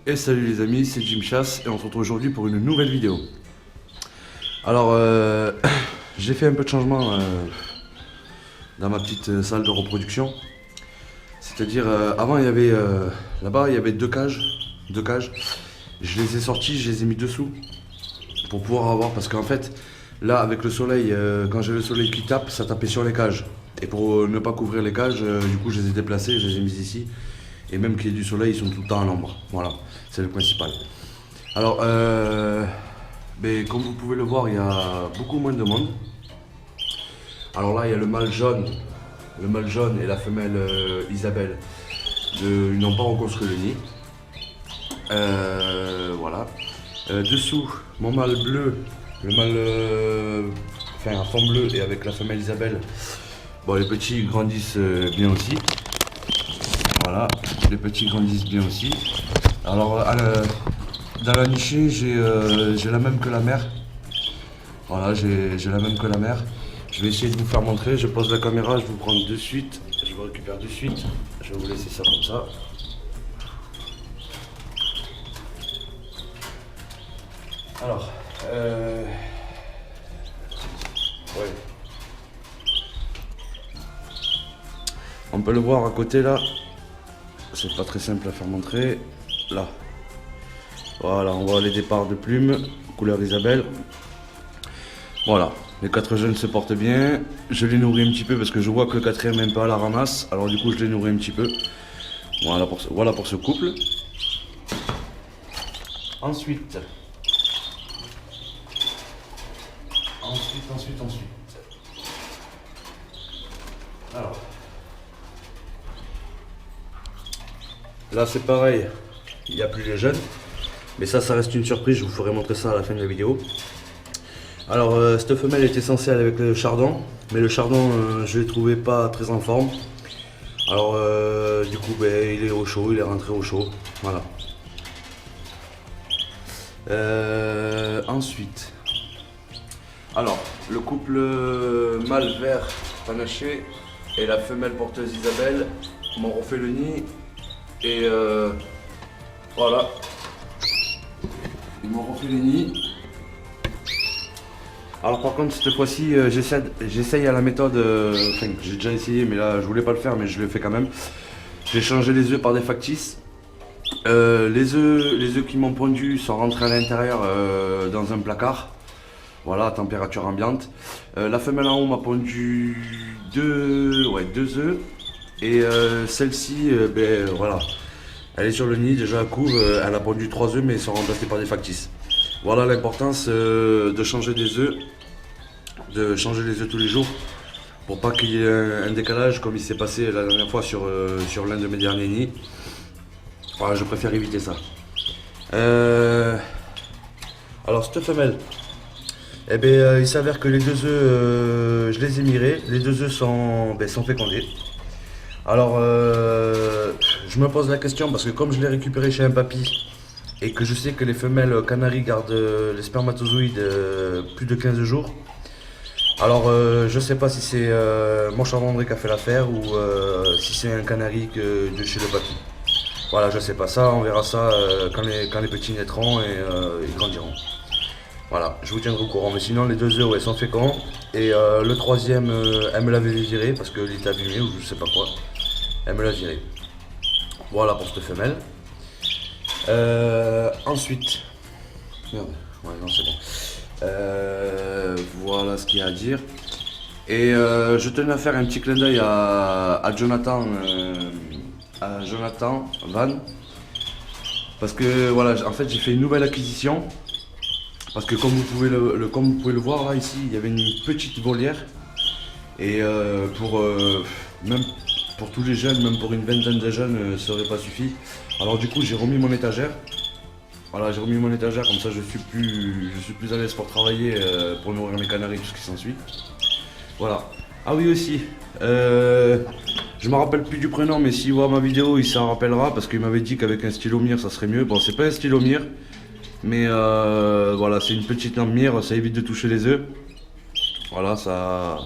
Et salut les amis, c'est Jim Chasse et on se retrouve aujourd'hui pour une nouvelle vidéo. Alors, j'ai fait un peu de changement dans ma petite salle de reproduction. C'est-à-dire, avant il y avait là-bas il y avait deux cages. Je les ai sortis, je les ai mis dessous pour pouvoir avoir, parce qu'en fait, là avec le soleil, quand j'ai le soleil qui tape, ça tapait sur les cages. Et pour ne pas couvrir les cages, du coup je les ai déplacés, je les ai mis ici. Et même qu'il y ait du soleil, ils sont tout le temps à l'ombre. Voilà, c'est le principal. Alors, ben, comme vous pouvez le voir, il y a beaucoup moins de monde. Alors là, il y a le mâle jaune et la femelle Isabelle. Ils n'ont pas reconstruit le nid. Voilà. Dessous, mon mâle bleu, le mâle, enfin un fond bleu et avec la femelle Isabelle. Bon, les petits grandissent bien aussi. Voilà, les petits grandissent bien aussi. Alors, dans la nichée, j'ai la même que la mère. Voilà, j'ai la même que la mère. Je vais essayer de vous faire montrer. Je pose la caméra, je vous prends de suite. Je vous récupère de suite. Je vais vous laisser ça comme ça. Alors, ouais. On peut le voir à côté là. C'est pas très simple à faire montrer. Là. Voilà, on voit les départs de plumes, couleur Isabelle. Voilà, les quatre jeunes se portent bien. Je les nourris un petit peu parce que je vois que le quatrième est un peu à la ramasse. Alors du coup, je les nourris un petit peu. Voilà pour ce couple. Ensuite. Alors. Là, c'est pareil. Il n'y a plus les jeunes. Mais ça reste une surprise. Je vous ferai montrer ça à la fin de la vidéo. Alors, cette femelle était censée aller avec le chardon. Mais le chardon, je ne l'ai trouvé pas très en forme. Alors, du coup, ben, il est au chaud. Il est rentré au chaud. Voilà. Ensuite. Alors, le couple mâle vert panaché et la femelle porteuse Isabelle m'ont refait le nid. Et voilà. Ils m'ont refait le nid. Alors par contre cette fois-ci j'essaye à la méthode, enfin j'ai déjà essayé mais là je voulais pas le faire mais je le fais quand même. J'ai changé les œufs par des factices. Les œufs qui m'ont pondu sont rentrés à l'intérieur dans un placard. Voilà, à température ambiante. La femelle en haut m'a pondu deux œufs. Et celle-ci, ben voilà. Elle est sur le nid, déjà à couve, elle a pondu 3 œufs mais ils sont remplacés par des factices. Voilà l'importance de changer des œufs, de changer les œufs tous les jours pour pas qu'il y ait un décalage comme il s'est passé la dernière fois sur l'un de mes derniers nids. Voilà, je préfère éviter ça. Alors cette femelle, eh ben, il s'avère que les deux œufs, je les ai mirés, les deux œufs sont fécondés. Alors, je me pose la question parce que comme je l'ai récupéré chez un papy et que je sais que les femelles canaries gardent les spermatozoïdes plus de 15 jours, alors je sais pas si c'est mon chardonneret qui a fait l'affaire ou si c'est un canari de chez le papy. Voilà, je sais pas ça, on verra ça quand les petits naîtront et ils grandiront. Voilà, je vous tiendrai au courant. Mais sinon, les deux œufs, ouais, sont féconds. Et le troisième, elle me l'avait viré parce qu'il était abîmé ou je sais pas quoi. Elle me l'a viré. Voilà pour cette femelle. Ensuite. Merde. Ouais, non, c'est bon. Voilà ce qu'il y a à dire. Et je tenais à faire un petit clin d'œil à Jonathan Van. Parce que voilà, en fait, j'ai fait une nouvelle acquisition. Parce que comme vous pouvez le voir là, ici, il y avait une petite volière. Et même pour tous les jeunes, même pour une vingtaine de jeunes, ça aurait pas suffi. Alors du coup, j'ai remis mon étagère. Voilà, j'ai remis mon étagère, comme ça je suis plus à l'aise pour travailler, pour nourrir mes canaris, tout ce qui s'ensuit. Voilà. Ah oui aussi, je me rappelle plus du prénom, mais s'il voit ma vidéo, il s'en rappellera, parce qu'il m'avait dit qu'avec un stylo mire, ça serait mieux. Bon, c'est pas un stylo mire, mais voilà, c'est une petite lampe mire, ça évite de toucher les œufs. Voilà, ça...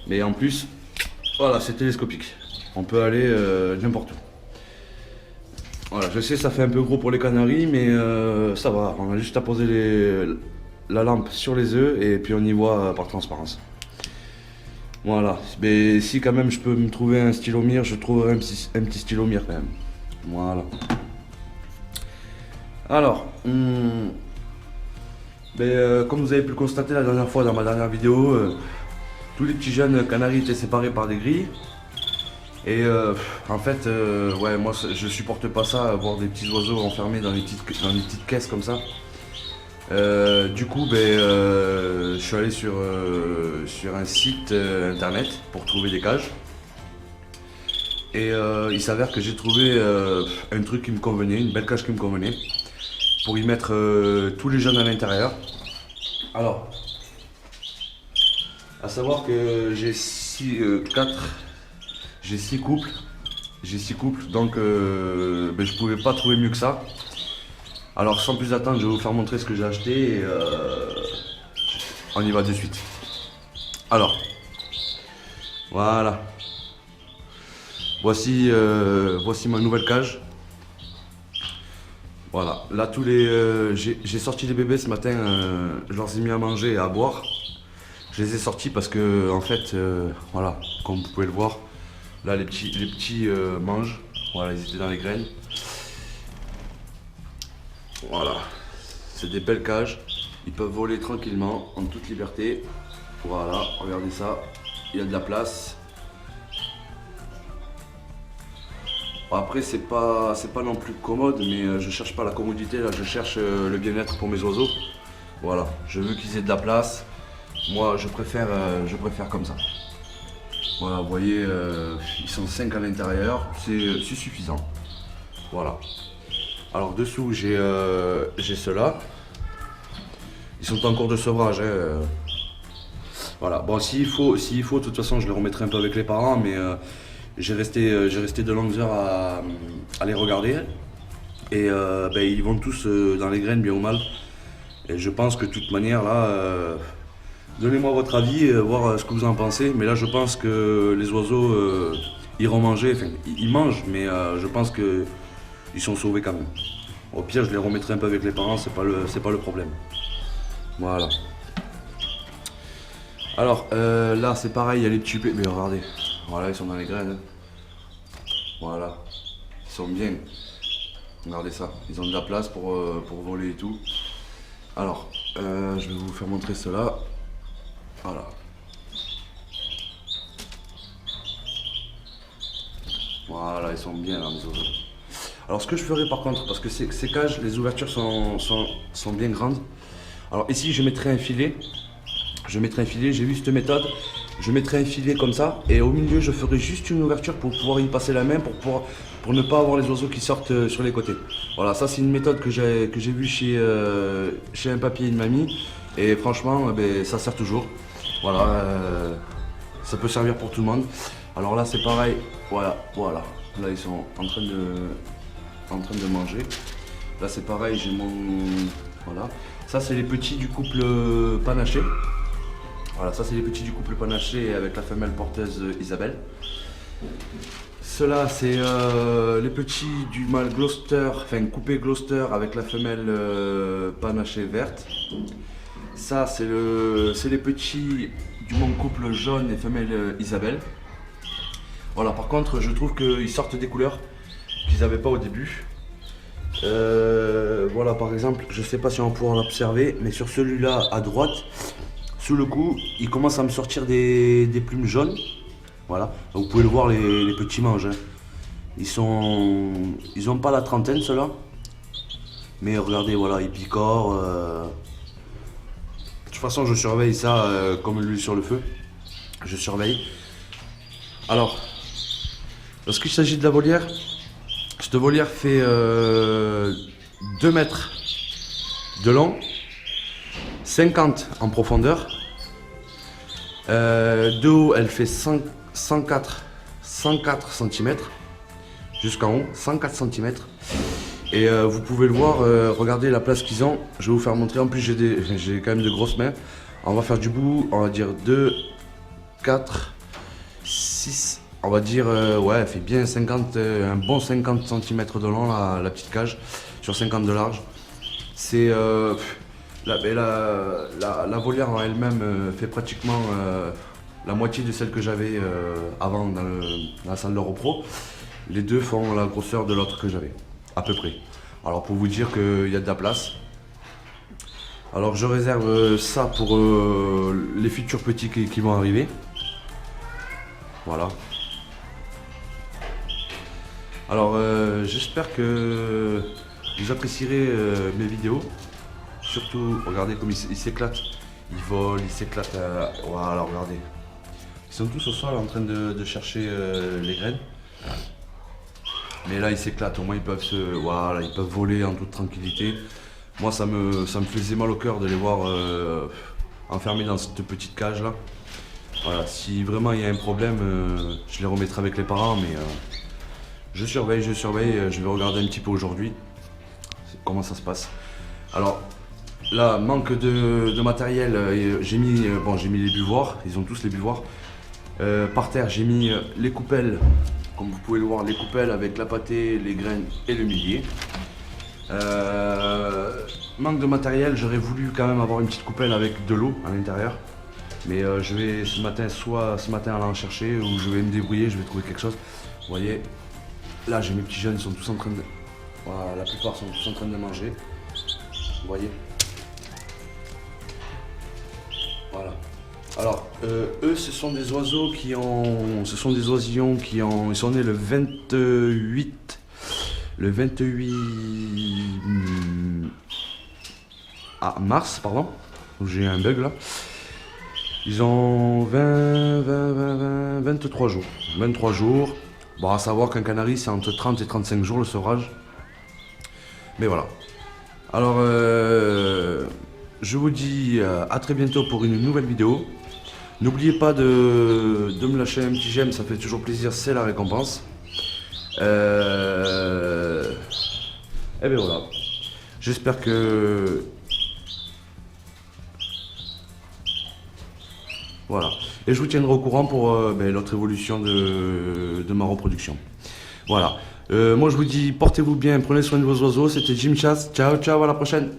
Mais en plus, voilà, c'est télescopique. On peut aller n'importe où. Voilà, je sais, ça fait un peu gros pour les canaris, mais ça va. On a juste à poser la lampe sur les œufs et puis on y voit par transparence. Voilà, mais si quand même je peux me trouver un stylomire, je trouverai un petit stylomire quand même. Voilà. Alors, comme vous avez pu le constater la dernière fois dans ma dernière vidéo, tous les petits jeunes canaris étaient séparés par des grilles. Et en fait, ouais, moi je supporte pas ça, voir des petits oiseaux enfermés dans des petites caisses comme ça. Du coup, je suis allé sur un site internet pour trouver des cages. Et il s'avère que j'ai trouvé un truc qui me convenait, une belle cage qui me convenait, pour y mettre tous les jeunes à l'intérieur. Alors, à savoir que j'ai 6 couples. Donc je pouvais pas trouver mieux que ça. Alors sans plus attendre, je vais vous faire montrer ce que j'ai acheté et on y va de suite. Alors, voilà. Voici ma nouvelle cage. Voilà, là j'ai sorti les bébés ce matin, je leur ai mis à manger et à boire. Je les ai sortis parce que en fait, voilà, comme vous pouvez le voir, là les petits mangent. Voilà, ils étaient dans les graines. Voilà, c'est des belles cages. Ils peuvent voler tranquillement, en toute liberté. Voilà, regardez ça, il y a de la place. Après c'est pas non plus commode, mais je cherche pas la commodité là, je cherche le bien-être pour mes oiseaux. Voilà, je veux qu'ils aient de la place. Moi je préfère comme ça. Voilà, vous voyez, ils sont 5 à l'intérieur, c'est suffisant. Voilà. Alors dessous j'ai ceux-là. Ils sont en cours de sevrage. Voilà, bon s'il faut, de toute façon je les remettrai un peu avec les parents, mais j'ai resté de longues heures à les regarder. Et ils vont tous dans les graines bien ou mal. Et je pense que de toute manière là, donnez-moi votre avis, voir ce que vous en pensez. Mais là je pense que les oiseaux iront manger, enfin ils mangent, mais je pense que ils sont sauvés quand même. Au pire je les remettrai un peu avec les parents, c'est pas le problème. Voilà. Alors là c'est pareil, il y a les petits mais regardez. Voilà, ils sont dans les graines. Voilà. Ils sont bien. Regardez ça. Ils ont de la place pour voler et tout. Alors, je vais vous faire montrer cela. Voilà. Voilà, ils sont bien là, mes oiseaux. Alors, ce que je ferai par contre, parce que ces cages, les ouvertures sont bien grandes. Alors, ici, je mettrai un filet. J'ai vu cette méthode. Je mettrai un filet comme ça et au milieu je ferai juste une ouverture pour pouvoir y passer la main pour ne pas avoir les oiseaux qui sortent sur les côtés. Voilà, ça c'est une méthode que j'ai vue chez un papy et une mamie et franchement ça sert toujours. Voilà, ça peut servir pour tout le monde. Alors là c'est pareil, voilà, là ils sont en train de manger. Là c'est pareil, j'ai mon... Voilà, ça c'est les petits du couple panaché. Voilà, ça c'est les petits du couple panaché avec la femelle porteuse Isabelle. Ceux-là c'est les petits du mâle Gloucester, enfin coupé Gloucester avec la femelle panachée verte. Ça c'est les petits du mon couple jaune et femelle Isabelle. Voilà, par contre je trouve qu'ils sortent des couleurs qu'ils n'avaient pas au début. Voilà, par exemple, je sais pas si on va pouvoir l'observer, mais sur celui-là à droite, sous le cou, il commence à me sortir des plumes jaunes. Voilà, vous pouvez le voir, les petits mangent. Hein. Ils ont pas la trentaine ceux-là. Mais regardez, voilà, ils picorent. De toute façon, je surveille ça comme l'huile sur le feu. Je surveille. Alors, lorsqu'il s'agit de la volière, cette volière fait 2 mètres de long, 50 en profondeur. De haut, elle fait 104 cm jusqu'en haut, 104 cm. Et vous pouvez le voir, regardez la place qu'ils ont. Je vais vous faire montrer. En plus, j'ai quand même de grosses mains. On va faire du bout, on va dire 2, 4, 6, On va dire, ouais, elle fait bien 50, un bon 50 cm de long, la petite cage, sur 50 de large. C'est la volière en elle-même fait pratiquement la moitié de celle que j'avais avant dans la salle de repro. Les deux font la grosseur de l'autre que j'avais, à peu près. Alors pour vous dire qu'il y a de la place. Alors je réserve ça pour les futurs petits qui vont arriver. Voilà. Alors j'espère que vous apprécierez mes vidéos. Surtout, regardez comme ils s'éclatent. Ils volent, ils s'éclatent. Voilà, regardez. Ils sont tous au sol en train de chercher les graines. Mais là, ils s'éclatent. Au moins, voilà, ils peuvent voler en toute tranquillité. Moi, ça me faisait mal au cœur de les voir enfermés dans cette petite cage là. Voilà, si vraiment il y a un problème, je les remettrai avec les parents. Mais je surveille. Je vais regarder un petit peu aujourd'hui comment ça se passe. Alors, là, manque de matériel, j'ai mis les buvoirs, ils ont tous les buvoirs. Par terre, j'ai mis les coupelles, comme vous pouvez le voir, les coupelles avec la pâtée, les graines et le millet. Manque de matériel, j'aurais voulu quand même avoir une petite coupelle avec de l'eau à l'intérieur. Mais je vais ce matin aller en chercher, ou je vais me débrouiller, je vais trouver quelque chose. Vous voyez, là j'ai mes petits jeunes, ils sont tous en train de... Voilà, la plupart sont tous en train de manger. Vous voyez. Voilà. Alors, eux, ce sont des oiseaux qui ont... Ce sont des oisillons qui ont... Ils sont nés le 28... Le 28... mars, pardon. J'ai un bug là. Ils ont 23 jours. 23 jours. Bon, à savoir qu'un canari, c'est entre 30 et 35 jours le sevrage. Mais voilà. Alors, je vous dis à très bientôt pour une nouvelle vidéo. N'oubliez pas de me lâcher un petit j'aime, ça fait toujours plaisir, c'est la récompense. Et bien voilà. J'espère que... Voilà. Et je vous tiendrai au courant pour l'autre évolution de ma reproduction. Voilà. Moi je vous dis, portez-vous bien, prenez soin de vos oiseaux. C'était Jim Chasse. Ciao, ciao, à la prochaine.